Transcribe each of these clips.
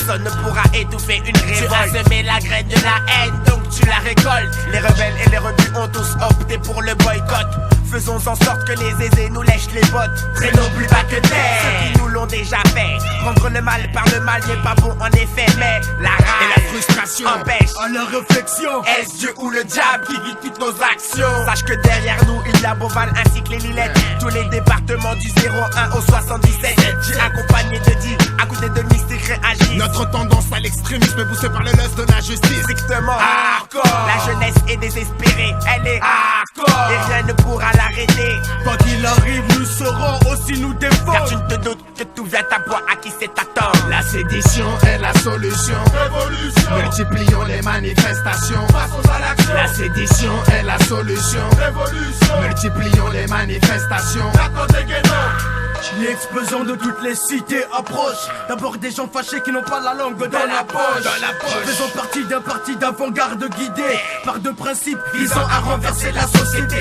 Personne ne pourra étouffer une révolte. Tu as semé la graine de la haine, donc tu la récoltes. Les rebelles et les rebus ont tous opté pour le boycott. Faisons en sorte que les aisés nous lèchent les bottes. Traînons plus bas que terre, ceux qui nous l'ont déjà fait. Prendre le mal par le mal n'est pas bon en effet. Mais la rage et la frustration empêche à la réflexion. Est-ce Dieu ou le diable qui guide toutes nos actions? Sache que derrière nous il y a Beauval ainsi que les Lilettes. Tous les départements du 01 au 77. J'ai accompagné de 10 à côté de Mystique réagit. Notre tendance à l'extrémisme est poussée par le lust de la justice. Strictement hardcore. La jeunesse est désespérée, elle est hardcore. Et rien ne pourra l'arrêter. Quand il arrive, nous saurons aussi nous défendre. Car tu ne te doutes que tout vient à boire à qui c'est attendre. La sédition est la solution. Révolution. Multiplions les manifestations. Passons à l'action. La sédition est la solution. Révolution. Multiplions les manifestations. Attendez guénon. L'explosion de toutes les cités approche. D'abord des gens fâchés qui n'ont pas la langue dans la poche. Faisons partie d'un parti d'avant-garde guidé par deux principes visant à renverser la société.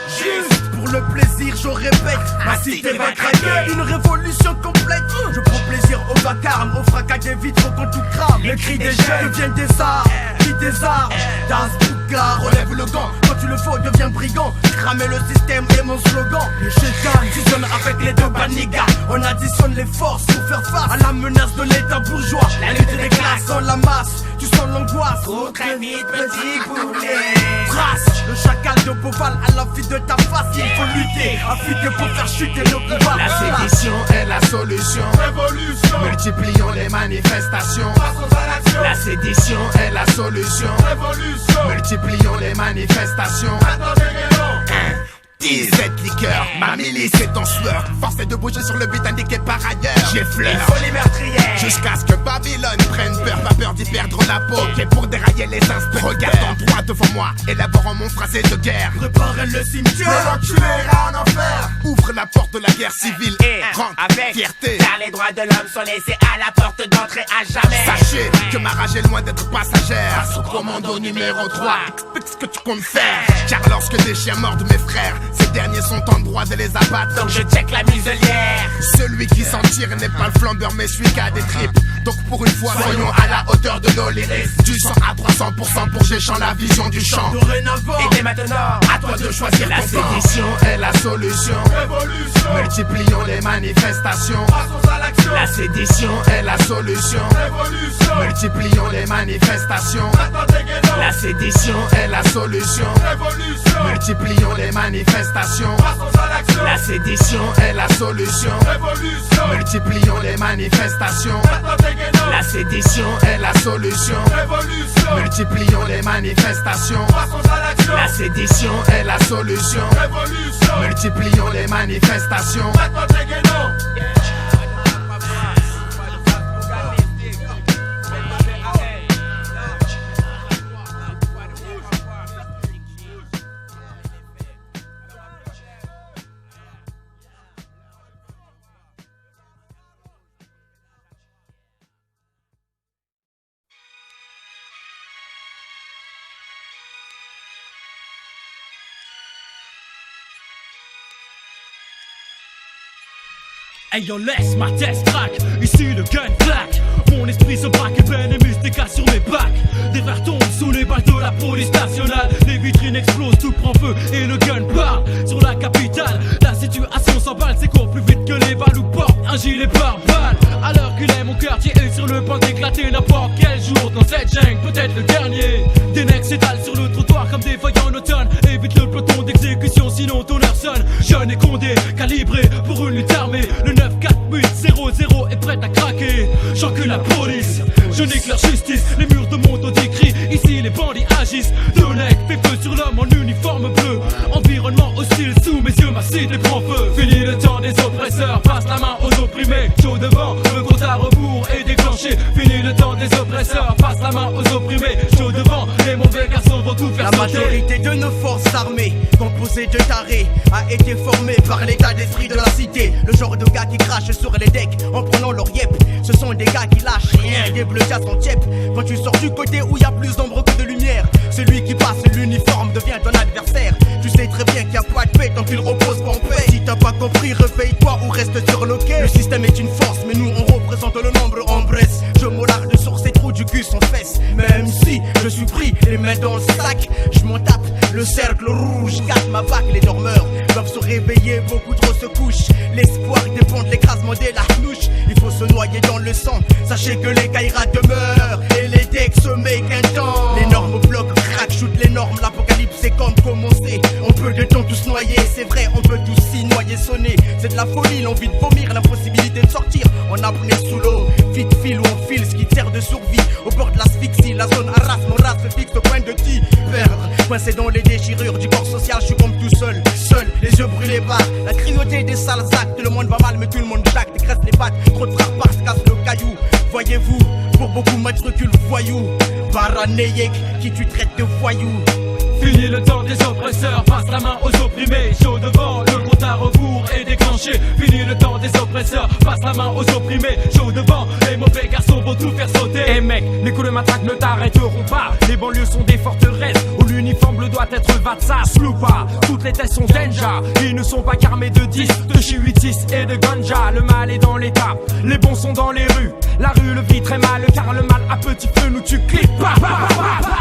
Juste pour le plaisir, je répète, ma cité va craquer. Une révolution complète. Je prends plaisir au vacarme, au fracas des vitres quand tout crame. Les cris des jeunes deviennent des arts, cris des armes. Das Bouka, relève le gant. Quand tu le faut, deviens brigand. Cramer le système est mon slogan. Les chétans fusionnent avec les deux banigas. On additionne les forces pour faire face à la menace de l'état bourgeois. La lutte des classes en la masse. Tu sens l'angoisse. Trop très vite, petit poulet. Trace le chacal de Beauval à la vie de ta face. Il faut lutter, affûter pour faire chuter le pouvoir. La sédition est la solution. Révolution. Multiplions les manifestations. Passons à l'action. La sédition est la solution. Révolution. Multiplions les manifestations. Attendez guénon. 17 liqueurs, ma milice est en sueur. Force est de bouger sur le but indiqué par ailleurs. J'effleure, Il faut les meurtrières. jusqu'à ce que Babylone prenne peur. Pas peur d'y perdre la peau, qui est pour dérailler les inspecteurs. Regarde en droit devant moi, élaborant mon phrasé de guerre. Préparez le cimetière. L'enculé ira en enfer. Ouvre la porte de la guerre civile Et rentre avec fierté. car les droits de l'homme sont laissés à la porte d'entrée à jamais. Sachez que ma rage est loin d'être passagère. Face au commando numéro 3, explique ce que tu comptes faire. Car lorsque des chiens mordent mes frères, ces derniers sont en droit de les abattre. Donc je check la muselière. Celui qui s'en tire n'est pas le flambeur mais celui qui a des tripes. Donc pour une fois soyons à la hauteur de nos limites. Du 100 à 300% pour Géchant la vision du champ. Dorénavant. Et dès maintenant, À toi de choisir la La sédition est la solution. Révolution. Multiplions les manifestations. Passons à l'action. La sédition est la solution. Révolution. Multiplions les manifestations. Attendez guénon. La sédition est la solution. Révolution. Multiplions les manifestations. Passons à l'action. La sédition est la solution. Révolution. Multiplions les manifestations. Attendez guénon. La sédition est la solution. Révolution. Multiplions les manifestations. Passons à l'action. La sédition est la solution. Révolution. Multiplions les manifestations. Attendez guénon. Hey yo, laisse ma test track, ici le gun black. Mon esprit se braque et peine et mystique sur mes bacs. Des verres tombent sous les balles de la police nationale. Les vitrines explosent, tout prend feu et le gun part sur la capitale. La situation s'emballe, c'est court plus vite que les balles ou porte un gilet pare-balles. À l'heure qu'il est, mon quartier est sur le point d'éclater. N'importe quel jour dans cette jungle, peut-être le dernier. Des necks s'étalent sur le trottoir comme des feuilles en automne. Évite le peloton d'exécution, sinon ton heure sonne. Jeune et condé, calibré pour une lutte armée. Le 9-4-8-0-0 est prêt à craquer. J'encule la police, je nique leur justice. Les murs de mon dos décrit, ici les bandits agissent. Deux necks fait feu sur l'homme en uniforme bleu. Environnement hostile, sous mes yeux ma cité prend feu. Fini le temps des oppresseurs, passe la main aux opprimés. Chaud devant, le compte à rebours est déclenché. Fini le temps des oppresseurs, passe la main aux opprimés. Chaud devant, les mauvais garçons vont tout faire La sauter. majorité de nos forces armées, composées de tarés, a été formée par l'état d'esprit de la cité. Le genre de gars qui crachent sur les decks en prenant leur yep. Ce sont des gars qui lâchent rien, des bleus sans tiep. Quand tu sors du côté où y a plus d'ombre que de lumière, celui qui passe l'uniforme devient ton adversaire. Tu sais très bien qu'il y a pas de paix tant qu'il repose pas en paix. Si t'as pas compris, réveille-toi ou reste sur le quai. Le système est une force, mais nous on représente le nombre en bresse. Je m'aularde MC, je suis pris, les mains dans le sac. Je m'en tape, le cercle rouge casse ma vague. Les dormeurs doivent se réveiller, beaucoup trop se couchent. L'espoir dépend de l'écrasement des larnouches. Il faut se noyer dans le sang, sachez que les caïras demeurent et les decks se make un temps. L'énorme bloc crack, shoot les normes, l'apocalypse est comme commencé. On peut de temps tous noyer, c'est vrai, on peut tous s'y noyer, sonner. C'est de la folie, l'envie de vomir, l'impossibilité de sortir en apnée sous l'eau. Vite file ou on file, ce qui sert de survie au bord de l'asphyxie. La zone arrase, mon race se fixe au point de t'y perdre. Coincé dans les déchirures du corps social, je suis comme tout seul, les yeux brûlés par la cruauté des sales actes. Le monde va mal, mais tout le monde jacte, dégraisse les pattes. Trop de frappes se casse le caillou. Voyez-vous, pour beaucoup matricule voyou. Paranéique, qui tu traites de voyou. Fini le temps des oppresseurs, passe la main aux opprimés. Chaud devant, le compte à rebours est déclenché. Fini le temps des oppresseurs, passe la main aux opprimés. Chaud devant, les mauvais garçons vont tout faire sauter. Eh mec, les coups de matraque ne t'arrêteront pas. Les banlieues sont des forteresses où l'uniforme bleu doit être Vatsas ou pas. Toutes les tests sont danger, ils ne sont pas qu'armés de 10, de chihuitis et de ganja. Le mal est dans l'état, les bons sont dans les rues. La rue le vit très mal, car le mal à petit feu nous tue. Clip,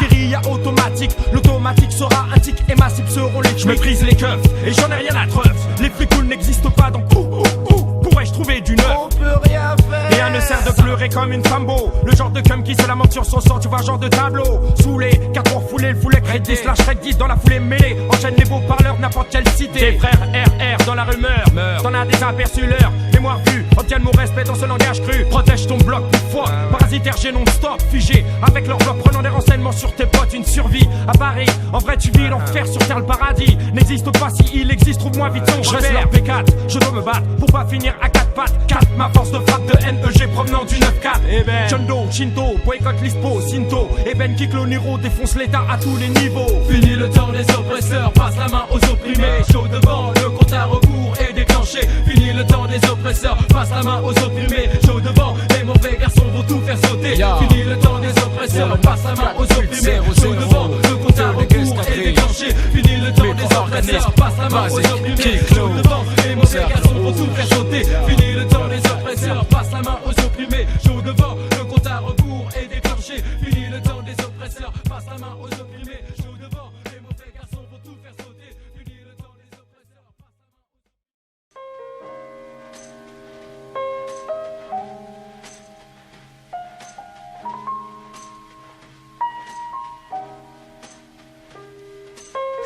guérilla automatique, l'automatique sera un tic et massif seront les. Je méprise les keufs et j'en ai rien à treuf. Les fruits cool n'existent pas donc pourrais-je trouver du neuf? On peut rien faire. Rien ne sert de pleurer comme une femme beau. Le genre de cum qui se lamente sur son sang, tu vois genre de tableau. Saoulé, car pour fouler le foulet crédit slash Reddit dans la foulée mêlée. Enchaîne les beaux parleurs n'importe quelle cité. Tes frères RR dans la rumeur, t'en as des aperçus leur mémoire vue. Obtiennent mon respect dans ce langage cru. Protège ton bloc pour foi. Parasitaire j'ai non-stop figé. Avec leur bloc prenant des renseignements sur tes potes. Une survie à Paris. En vrai tu vis l'enfer sur terre le paradis. N'existe pas si il existe, trouve-moi vite son repère. Je reste leur P4, je dois me battre pour pas finir à 4 pattes. 4, ma force de frappe de NEG provenant du 9-4. Eh ben, Chondo, Shinto, boycott l'ISPO, Sinto. Et Ben Kiklo Niro défonce l'état à tous les niveaux. Fini le temps des oppresseurs, passe la main aux opprimés. Chaud devant, le compte à rebours est déclenché. Fini le temps des oppresseurs, passe la main aux opprimés. Chaud devant, les mauvais garçons vont tout faire sauter. Fini le temps des oppresseurs, passe la main aux opprimés. Chaud devant, le compte à rebours est déclenché. Fini le temps des oppresseurs, passe la main aux opprimés. Chaud devant, les mauvais garçons vont tout faire sauter. Fini le temps des oppresseurs, passe la main aux opprimés. Chaud devant, le compte à rebours est déclenché. Fini le temps des oppresseurs, passe la main aux opprimés. Chaud devant, les mauvais garçons vont tout faire sauter. Fini le temps des oppresseurs, passe la main aux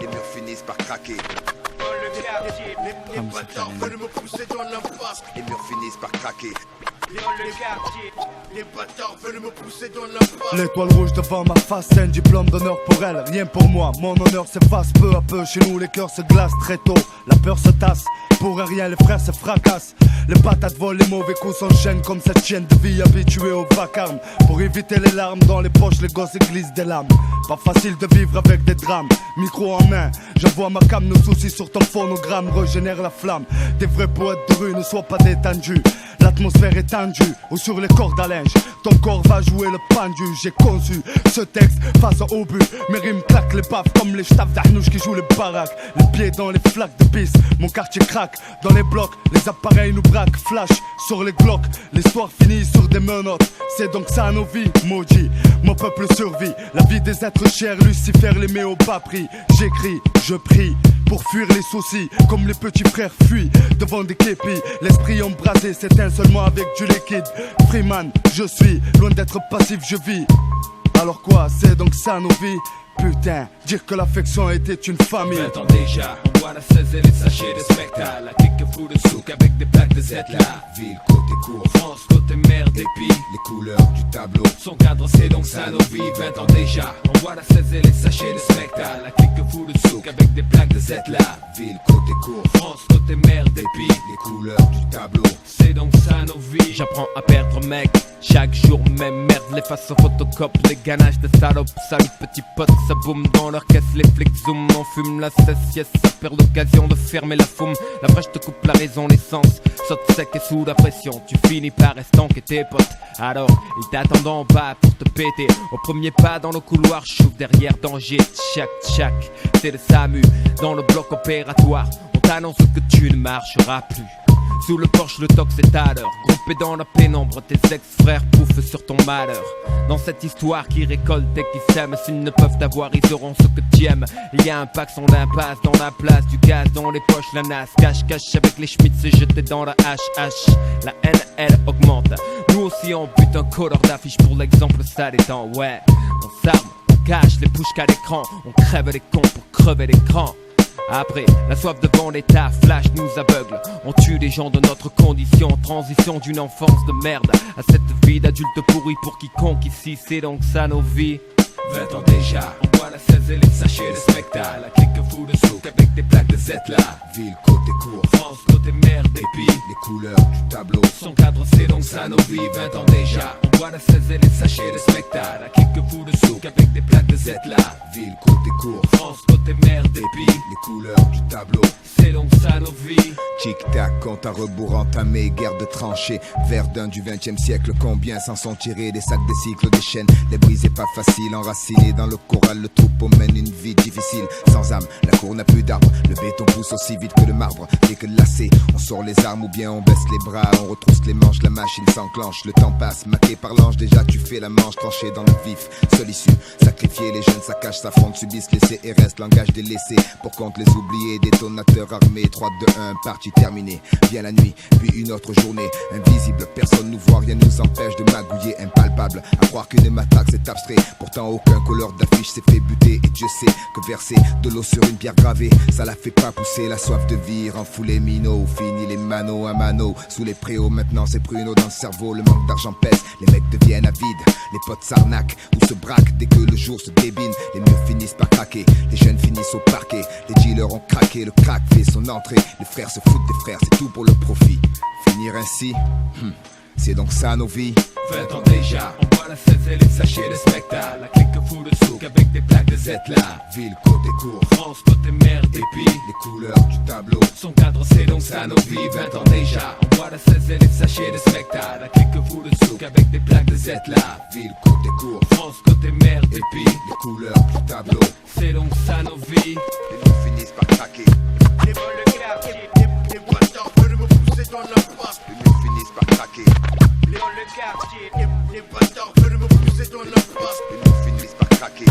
Les murs finissent par craquer. Les bâtards veulent me pousser dans l'impasse. Les murs finissent par craquer. Les bâtards veulent me pousser dans l'impasse. L'étoile rouge devant ma face, c'est un diplôme d'honneur pour elle. Rien pour moi, mon honneur s'efface peu à peu. Chez nous les cœurs se glacent très tôt, la peur se tasse. Pour rien les frères se fracassent. Les patates volent, les mauvais coups s'enchaînent comme cette chienne de vie habituée au vacarme. Pour éviter les larmes dans les poches, les gosses glissent des lames. Pas facile de vivre avec des drames. Micro en main, j'envoie ma cam, nos soucis sur ton phonogramme régénère la flamme. Des vrais poètes de rue ne soient pas détendus. L'atmosphère est tendue, ou sur les cordes à linge. Ton corps va jouer le pendu. J'ai conçu ce texte face au but. Mes rimes claquent les baffes comme les staffs d'Arnouche qui jouent les baraques. Les pieds dans les flaques de pisse, mon quartier craque. Dans les blocs, les appareils nous braquent. Flash sur les glocks, l'histoire finit sur des menottes. C'est donc ça nos vies, maudit. Mon peuple survit, la vie des êtres chers. Lucifer les met au bas prix. J'écris, je prie pour fuir les soucis. Comme les petits frères fuient devant des képis. L'esprit embrasé s'éteint seulement avec du liquide. Freeman, je suis loin d'être passif, je vis. Alors quoi, c'est donc ça nos vies? Putain, dire que l'affection était une famille. 20 ans déjà, on voit la 16 et les sachets de spectacle. La clique fou de souk avec des plaques de Z là. Ville, côté court, France, côté mer, dépit. les couleurs du tableau. Son cadre c'est donc ça nos vies. 20 ans déjà, on voit la 16 et les sachets de spectacle. La clique fou de souk avec des plaques de Z là. Ville, côté court, France, côté mer, dépit. les couleurs du tableau. C'est donc ça nos vies. J'apprends à perdre mec. Chaque jour même merde, les façons photocopes, les ganaches de salopes. Salut petit pote, ça boum dans leur caisse, les flics zoom. On fume la cesse, yes, ça perd l'occasion de fermer la foume. La fraîche te coupe la raison, l'essence saute sec et sous la pression. Tu finis par estanquer tes potes. Alors, ils t'attendent en bas pour te péter. Au premier pas dans le couloir, chouf derrière danger. Tchac, tchac, c'est le SAMU dans le bloc opératoire. On t'annonce que tu ne marcheras plus. Sous le porche, le tox est à l'heure. Groupé dans la pénombre, tes ex-frères pouffent sur ton malheur. Dans cette histoire qui récolte et qui sème, s'ils ne peuvent t'avoir, ils auront ce que tu aimes. Il y a un pack sans l'impasse, dans la place, du gaz dans les poches, la nasse. Cache avec les schmitts et jeté dans la HH. La haine, elle augmente. Nous aussi on bute un colleur d'affiche pour l'exemple, ça détend. Ouais, on s'arme, on cache les pushs qu'à l'écran. On crève les cons pour crever l'écran. Après, la soif devant l'état, flash nous aveugle. On tue les gens de notre condition, transition d'une enfance de merde à cette vie d'adulte pourri pour quiconque ici, c'est donc ça nos vies. 20 ans déjà, on boit la 16 et les sachets de spectacle. La clique fout de souk avec des plaques de Z là. Ville, côté court, France, côté merde. Et puis, les couleurs du tableau. Son cadre c'est donc ça nos vies. 20 ans déjà, on boit la 16 et les sachets de spectacle. La clique fout de souk avec des plaques de Z là. Ville, côté court, France, côté merde. Et puis, les couleurs du tableau. C'est donc ça nos vies. Tic-tac, compte à rebours entamé, guerre de tranchées. Verdun du 20e siècle, combien s'en sont tirés? Des sacs, des cycles, des chaînes. Les briser pas facile, enraciné dans le corral. Le troupeau mène une vie difficile, sans âme. La cour n'a plus d'arbres. Le béton pousse aussi vite que le marbre. Dès que lassé, on sort les armes ou bien on baisse les bras. On retrousse les manches, la machine s'enclenche. Le temps passe, maqué par l'ange. Déjà tu fais la manche, tranché dans le vif. Seule issue, sacrifier les jeunes, ça cache, s'affrontent, subissent, laisser et reste. Langage délaissé, pour compte les oubliés. Détonateurs armés, 3, 2, 1, partie terminée. Vient la nuit, puis une autre journée. Invisible, personne nous voit, rien nous empêche de magouiller. Impalpable, à croire qu'une matraque c'est abstrait. Pourtant aucun couleur d'affiche s'est fait buter. Et Dieu sait que verser de l'eau sur une pierre gravée, ça la fait pas pousser. La soif de vie rend fou les minots. Fini les mano à mano. Sous les préaux maintenant c'est pruneau dans le cerveau. Le manque d'argent pèse, les mecs deviennent avides. Les potes s'arnaquent ou se braquent dès que le jour se débine. Les murs finissent par craquer, les jeunes finissent au parquet. Les dealers ont craqué, le crack fait son entrée. Les frères se foutent des frères, c'est tout pour le profit. Finir ainsi, c'est donc ça nos vies. 20 ans déjà, on boit la 16 et les sachets de spectacle. La clique fout de souk avec des plaques de Z là. Ville, côté court, France, côté merde. Et puis, les couleurs du tableau. Son cadre c'est donc ça nos vies. 20 ans déjà, on boit la 16 et les sachets de spectacle. La clique fout de souk avec des plaques de Z là. Ville, côté court, France, côté merde. Et puis, les couleurs du tableau. C'est donc ça nos vies. Les mots finissent par craquer. Les bâtards veulent me pousser dans l'impasse. Les mots finissent par craquer. Les bâtards veulent me pousser dans l'impasse. Les mots finissent par craquer.